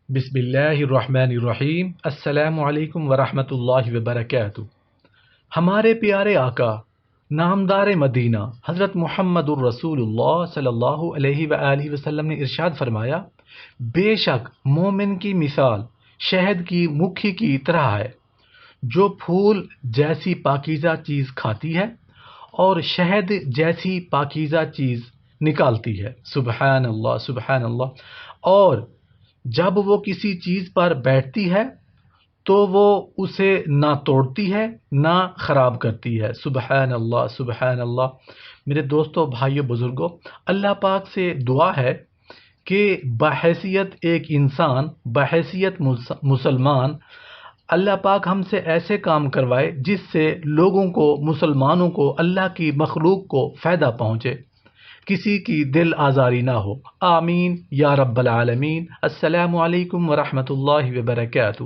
بسم اللہ الرحمن الرحیم۔ السلام علیکم ورحمۃ اللہ وبرکاتہ۔ ہمارے پیارے آقا نامدار مدینہ حضرت محمد الرسول اللہ صلی اللہ علیہ وآلہ وسلم نے ارشاد فرمایا، بے شک مومن کی مثال شہد کی مکھی کی طرح ہے جو پھول جیسی پاکیزہ چیز کھاتی ہے اور شہد جیسی پاکیزہ چیز نکالتی ہے۔ سبحان اللہ سبحان اللہ۔ اور جب وہ کسی چیز پر بیٹھتی ہے تو وہ اسے نہ توڑتی ہے نہ خراب کرتی ہے۔ سبحان اللہ سبحان اللہ۔ میرے دوستوں، بھائیوں، بزرگوں، اللہ پاک سے دعا ہے کہ بحیثیت ایک انسان، بحیثیت مسلمان، اللہ پاک ہم سے ایسے کام کروائے جس سے لوگوں کو، مسلمانوں کو، اللہ کی مخلوق کو فائدہ پہنچے، کسی کی دل آزاری نہ ہو۔ آمین یا رب العالمین۔ السلام علیکم ورحمۃ اللہ وبرکاتہ۔